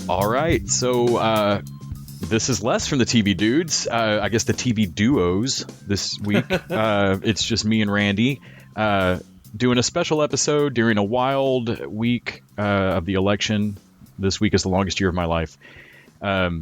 All right, so this is Les from the TV Dudes. I guess the TV Duos this week. It's just me and Randy doing a special episode during a wild week of the election. This week is the longest year of my life, where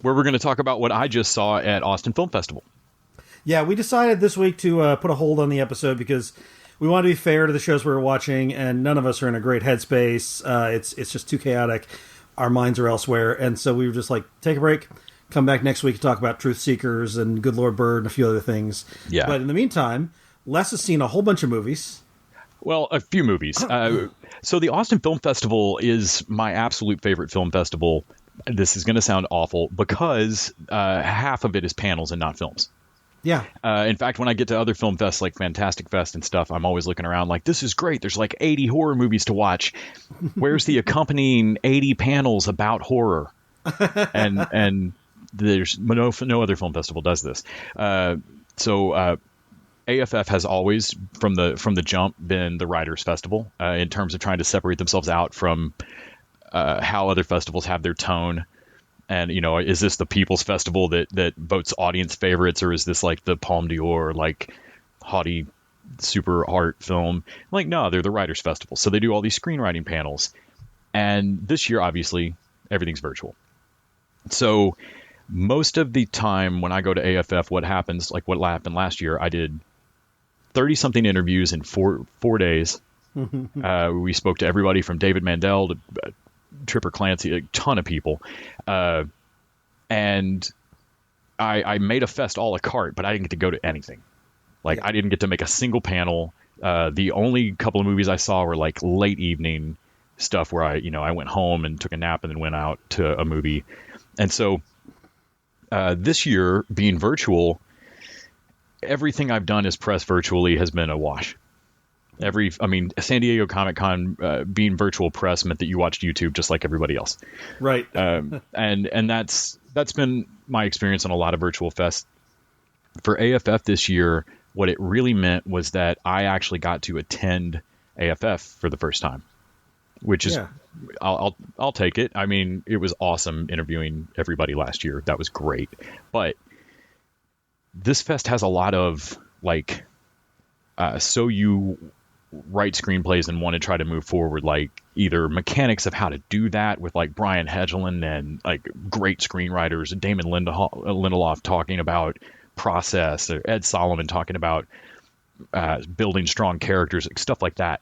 we're going to talk about what I just saw at Austin Film Festival. Yeah, we decided this week to put a hold on the episode because we want to be fair to the shows we were watching, and none of us are in a great headspace. It's just too chaotic. Our minds are elsewhere, and so we were just like, take a break, come back next week to talk about Truth Seekers and Good Lord Bird and a few other things. Yeah. But in the meantime, Les has seen a whole bunch of movies. Well, a few movies. So the Austin Film Festival is my absolute favorite film festival. This is going to sound awful because half of it is panels and not films. Yeah. In fact, when I get to other film fests like Fantastic Fest and stuff, I'm always looking around like, this is great. There's like 80 horror movies to watch. Where's the accompanying 80 panels about horror? And there's no other film festival does this. So AFF has always, from the jump, been the Writers' Festival in terms of trying to separate themselves out from how other festivals have their tone. And, you know, is this the People's Festival that votes audience favorites, or is this like the Palme d'Or, like haughty super art film? Like, no, they're the Writers' Festival. So they do all these screenwriting panels. And this year, obviously, everything's virtual. So most of the time when I go to AFF, what happened last year, I did 30-something interviews in four days. We spoke to everybody from David Mandel to Tripper Clancy, a ton of people. And I made a fest a la carte, but I didn't get to go to anything. I didn't get to make a single panel. The only couple of movies I saw were like late evening stuff where I went home and took a nap and then went out to a movie. And so this year, being virtual, everything I've done as press virtually has been a wash. San Diego Comic-Con being virtual press meant that you watched YouTube just like everybody else. Right. And that's been my experience on a lot of virtual fests. For AFF this year, what it really meant was that I actually got to attend AFF for the first time, which is, I'll take it. I mean, it was awesome interviewing everybody last year. That was great. But this fest has a lot of so you write screenplays and want to try to move forward, like either mechanics of how to do that with like Brian Hedgelin and like great screenwriters, Damon Lindelof talking about process, or Ed Solomon talking about building strong characters, stuff like that.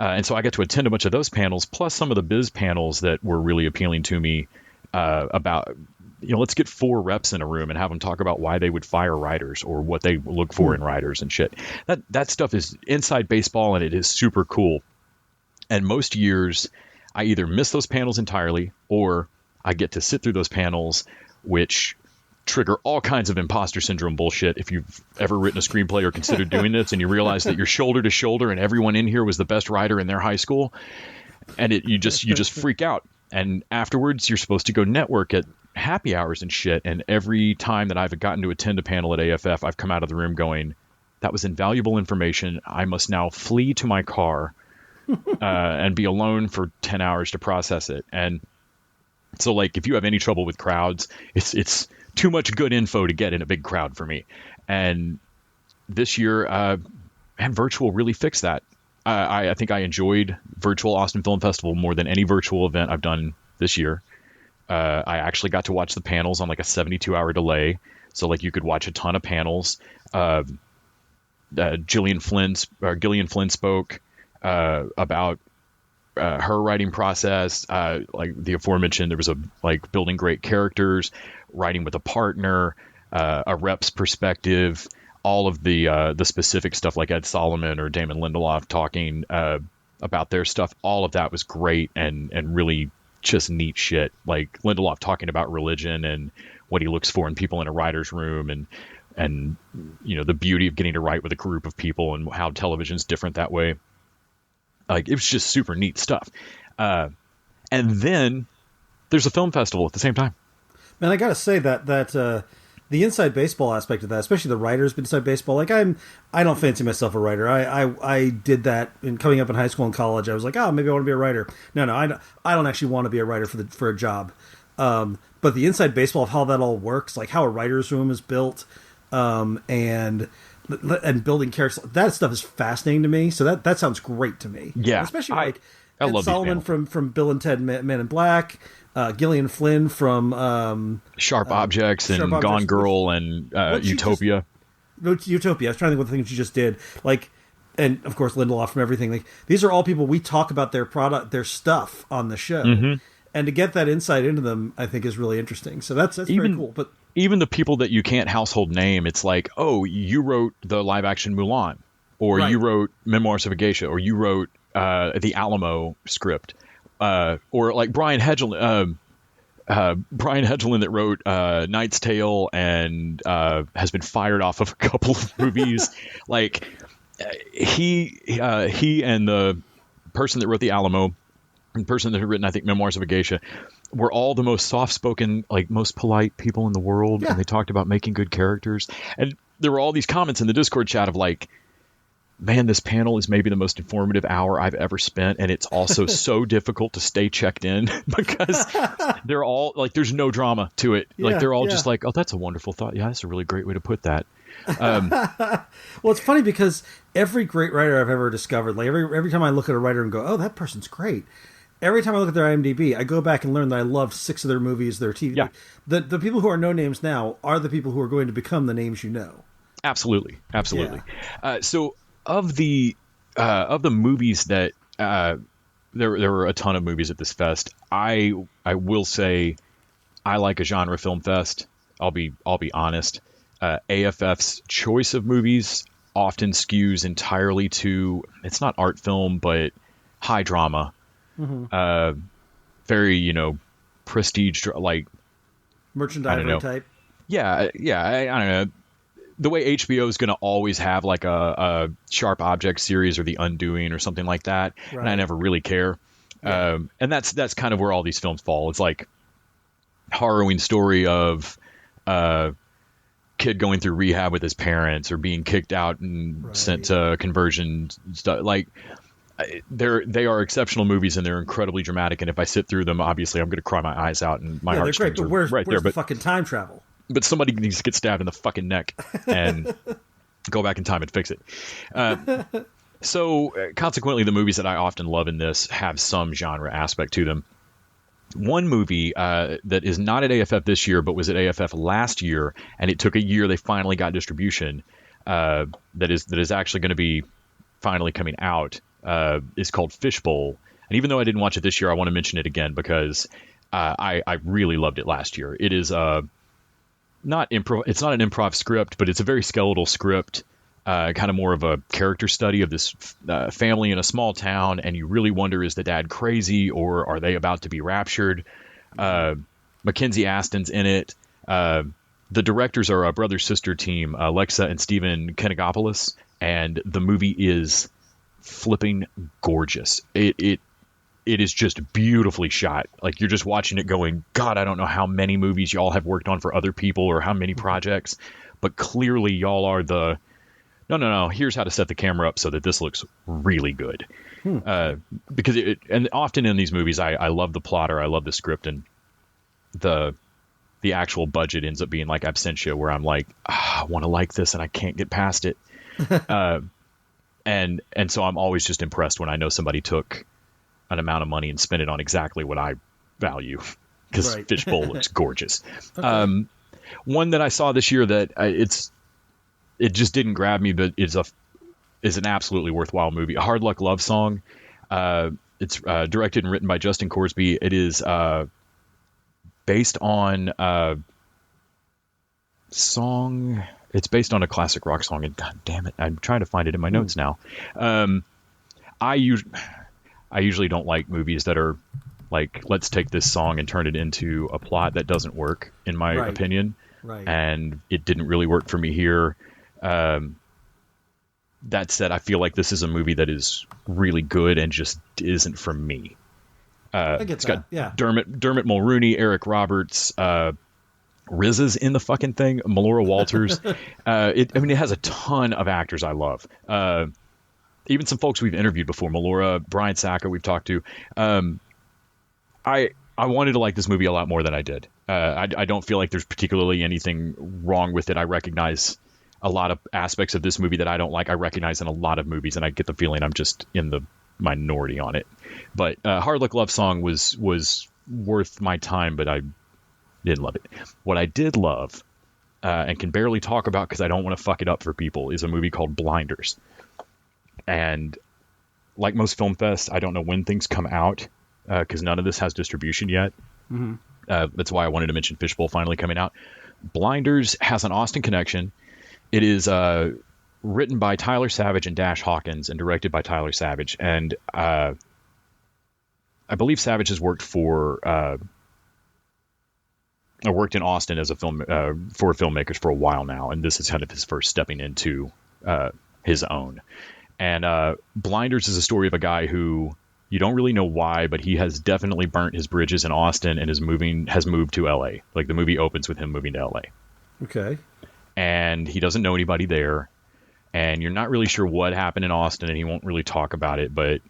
And so I got to attend a bunch of those panels, plus some of the biz panels that were really appealing to me about, let's get 4 reps in a room and have them talk about why they would fire writers or what they look for in writers and shit. That stuff is inside baseball, and it is super cool. And most years I either miss those panels entirely, or I get to sit through those panels, which trigger all kinds of imposter syndrome bullshit. If you've ever written a screenplay or considered doing this and you realize that you're shoulder to shoulder and everyone in here was the best writer in their high school, and you just freak out. And afterwards you're supposed to go network at happy hours and shit. And every time that I've gotten to attend a panel at AFF, I've come out of the room going, that was invaluable information. I must now flee to my car and be alone for 10 hours to process it. And so if you have any trouble with crowds, it's too much good info to get in a big crowd for me. And this year, virtual really fixed that. I think I enjoyed virtual Austin Film Festival more than any virtual event I've done this year. I actually got to watch the panels on like a 72-hour delay. So you could watch a ton of panels. Gillian Flynn spoke about her writing process. Like the aforementioned, there was building great characters, writing with a partner, a rep's perspective, all of the specific stuff like Ed Solomon or Damon Lindelof talking about their stuff, all of that was great and really just neat shit. Like Lindelof talking about religion and what he looks for in people in a writer's room, and the beauty of getting to write with a group of people and how television's different that way. Like, it was just super neat stuff. And then there's a film festival at the same time. Man, I gotta say that the inside baseball aspect of that, especially the writers inside baseball, like I don't fancy myself a writer. I did that in coming up in high school and college. I was like, oh, maybe I want to be a writer. No, I don't actually want to be a writer for a job. But the inside baseball of how that all works, like how a writer's room is built, and building characters, that stuff is fascinating to me. So that sounds great to me. Yeah, especially I love Solomon from Bill and Ted Men in Black, Gillian Flynn from Sharp Objects and Sharp Gone Objects. Girl and Utopia. Utopia. I was trying to think of the things you just did. Like, and of course Lindelof from everything. Like, these are all people we talk about their product, their stuff on the show. Mm-hmm. And to get that insight into them, I think is really interesting. So that's very cool. But even the people that you can't household name, it's like, oh, you wrote the live action Mulan, or Right. you wrote Memoirs of a Geisha, or you wrote the Alamo script, or like Brian Hedlund that wrote Knight's Tale and has been fired off of a couple of movies. Like he and the person that wrote the Alamo, and the person that had written, I think, Memoirs of a Geisha, were all the most soft-spoken, like most polite people in the world. Yeah. And they talked about making good characters. And there were all these comments in the Discord chat of like, man, this panel is maybe the most informative hour I've ever spent. And it's also so difficult to stay checked in because they're all like, there's no drama to it. Like, they're all just like, oh, that's a wonderful thought. Yeah, that's a really great way to put that. well, it's funny because every great writer I've ever discovered, like every time I look at a writer and go, oh, that person's great. Every time I look at their IMDb, I go back and learn that I loved 6 of their movies, their TV. Yeah. The people who are no names now are the people who are going to become the names you know. Absolutely. So of the movies that there were a ton of movies at this fest. I will say I like a genre film fest. I'll be honest. AFF's choice of movies often skews entirely to, it's not art film, but high drama. Mm-hmm. Very, prestige, like Merchandise type. Yeah. I don't know. The way HBO is going to always have like a Sharp Objects series or The Undoing or something like that, Right. and I never really care. Yeah. And that's kind of where all these films fall. It's like harrowing story of kid going through rehab with his parents or being kicked out and Right. sent to conversion stuff. Like, they are exceptional movies and they're incredibly dramatic. And if I sit through them, obviously I'm going to cry my eyes out and my Yeah, they're great, heartstrings but are where's right the there. fucking time travel? But somebody needs to get stabbed in the fucking neck and go back in time and fix it. So consequently, the movies that I often love in this have some genre aspect to them. One movie that is not at AFF this year, but was at AFF last year, and it took a year. They finally got distribution. That is actually going to be finally coming out. Is called Fishbowl. And even though I didn't watch it this year, I want to mention it again because I really loved it last year. It is not improv. It's not an improv script, but it's a very skeletal script. Kind of more of a character study of this family in a small town, and you really wonder, is the dad crazy or are they about to be raptured? Mackenzie Aston's in it. The directors are a brother-sister team, Alexa and Steven Kenegopoulos, and the movie is flipping gorgeous. It is just beautifully shot. Like, you're just watching it going, God, I don't know how many movies y'all have worked on for other people or how many projects, but clearly y'all are the no, here's how to set the camera up so that this looks really good. Because and often in these movies, I love the plot or I love the script, and the actual budget ends up being like Absentia, where I'm like, I want to like this and I can't get past it. And so I'm always just impressed when I know somebody took an amount of money and spent it on exactly what I value, because Right. Fishbowl looks gorgeous. Okay. One that I saw this year that it just didn't grab me, but is an absolutely worthwhile movie. A Hard Luck Love Song. It's directed and written by Justin Corsby. It is based on song. It's based on a classic rock song, and god damn it, I'm trying to find it in my notes now. I usually don't like movies that are like, let's take this song and turn it into a plot. That doesn't work, in my opinion. Right. And it didn't really work for me here. That said, I feel like this is a movie that is really good and just isn't for me. I get it's that. got Dermot Mulroney, Eric Roberts, RZA's in the fucking thing, Melora Walters. It has a ton of actors I love. Even some folks we've interviewed before, Melora, Brian Sacco, we've talked to. I wanted to like this movie a lot more than I did. I don't feel like there's particularly anything wrong with it. I recognize a lot of aspects of this movie that I don't like. I recognize in a lot of movies, and I get the feeling I'm just in the minority on it. But Hard Luck Love Song was worth my time, but I didn't love it. What I did love, and can barely talk about because I don't want to fuck it up for people, is a movie called Blinders. And like most film fests, I don't know when things come out because none of this has distribution yet. Mm-hmm. That's why I wanted to mention Fishbowl finally coming out. Blinders has an Austin connection. It is written by Tyler Savage and Dash Hawkins and directed by Tyler Savage. And I believe Savage has worked worked in Austin as a film for filmmakers for a while now, and this is kind of his first stepping into his own. And Blinders is a story of a guy who, you don't really know why, but he has definitely burnt his bridges in Austin and has moved to LA. Like, the movie opens with him moving to LA. Okay. And he doesn't know anybody there, and you're not really sure what happened in Austin, and he won't really talk about it, but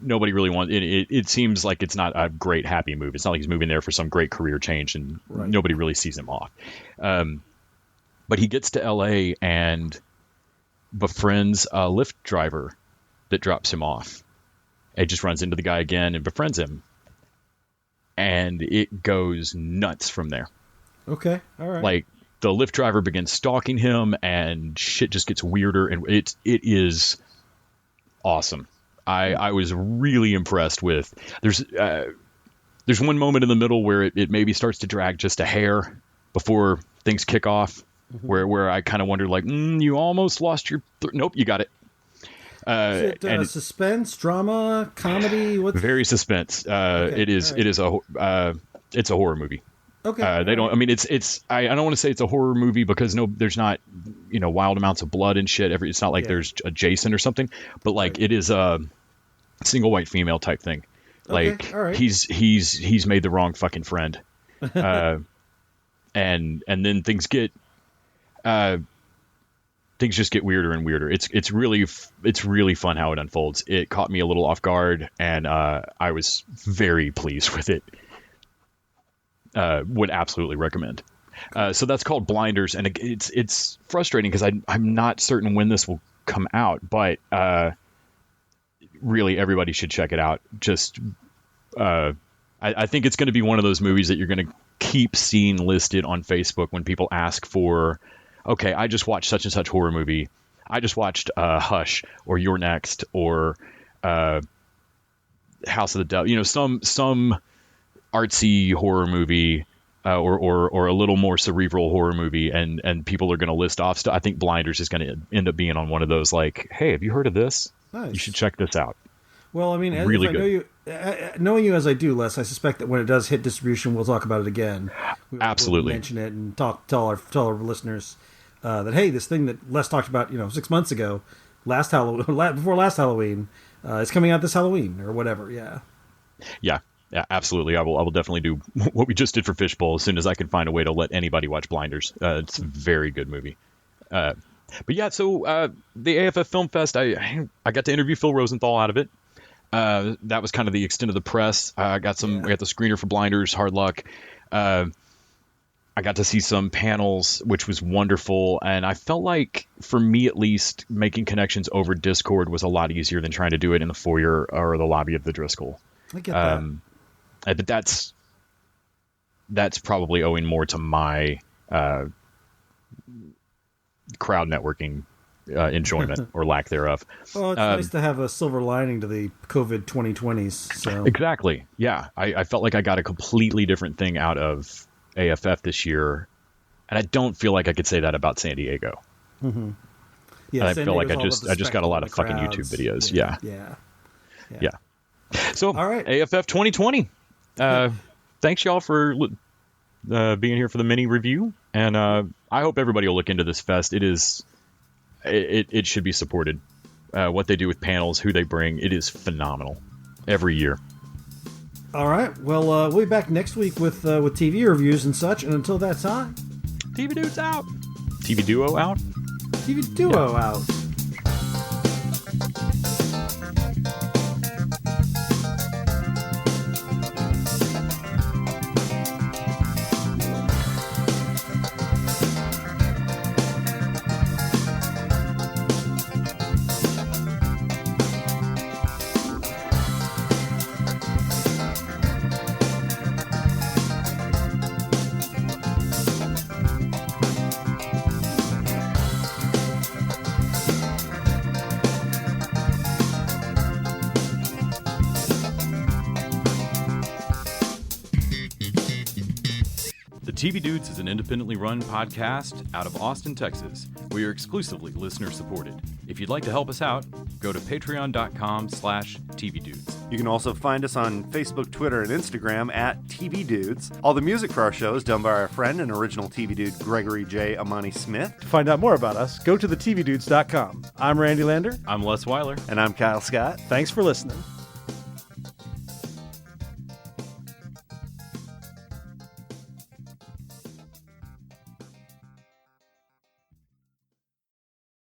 nobody really wants it. It seems like it's not a great happy move. It's not like he's moving there for some great career change, and nobody really sees him off. But he gets to LA and befriends a Lyft driver that drops him off. He just runs into the guy again and befriends him, and it goes nuts from there. Okay, all right. Like, the Lyft driver begins stalking him, and shit just gets weirder, and it is awesome. I was really impressed with. There's one moment in the middle where it maybe starts to drag just a hair before things kick off, where I kind of wondered, like, you almost lost your. Nope, you got it. Is it suspense, drama, comedy? What's very suspense? Okay, it is. Right. It's a horror movie. Okay. They don't. I mean, it's. I don't want to say it's a horror movie because there's not, wild amounts of blood and shit. It's not like there's a Jason or something, but like it is a single white female type thing. Like, all right. he's made the wrong fucking friend, and then things just get weirder and weirder. It's really fun how it unfolds. It caught me a little off guard, and I was very pleased with it. Would absolutely recommend. So that's called Blinders, and it's frustrating because I'm not certain when this will come out, but really everybody should check it out. Just I think it's going to be one of those movies that you're going to keep seeing listed on Facebook when people ask for, okay, I just watched such and such horror movie. I just watched Hush or You're Next or House of the Devil. Some artsy horror movie or a little more cerebral horror movie, and people are going to list off stuff. I think Blinders is going to end up being on one of those, like, hey, have you heard of this? Nice. You should check this out. Well, I mean, really good. Knowing you as I do, Les, I suspect that when it does hit distribution, we'll talk about it again. Absolutely. We'll mention it and tell our listeners that, hey, this thing that Les talked about 6 months ago, before last Halloween, is coming out this Halloween or whatever. Yeah, absolutely. I will definitely do what we just did for Fishbowl as soon as I can find a way to let anybody watch Blinders. It's a very good movie. But yeah, so the AFF Film Fest, I got to interview Phil Rosenthal out of it. That was kind of the extent of the press. We got the screener for Blinders, Hard Luck. I got to see some panels, which was wonderful. And I felt like, for me at least, making connections over Discord was a lot easier than trying to do it in the foyer or the lobby of the Driscoll. I get that. But that's probably owing more to my crowd networking enjoyment or lack thereof. Well, it's nice to have a silver lining to the COVID 2020s. So. Exactly. Yeah. I felt like I got a completely different thing out of AFF this year And I don't feel like I could say that about San Diego. Mm-hmm. Yeah, I feel like I just got a lot of fucking YouTube videos. Yeah. So, all right. AFF 2020. Thanks, y'all, for being here for the mini review. And I hope everybody will look into this fest. It should be supported. What they do with panels, who they bring, it is phenomenal every year. All right. Well, we'll be back next week with TV reviews and such. And until that time, TV Dudes out. TV Duo out. TV Duo out. TV Dudes is an independently run podcast out of Austin, Texas. We are exclusively listener supported. If you'd like to help us out, go to patreon.com/TVDudes. You can also find us on Facebook, Twitter, and Instagram at TV Dudes. All the music for our show is done by our friend and original TV Dude, Gregory J. Amani Smith. To find out more about us, go to thetvdudes.com. I'm Randy Lander. I'm Les Weiler. And I'm Kyle Scott. Thanks for listening.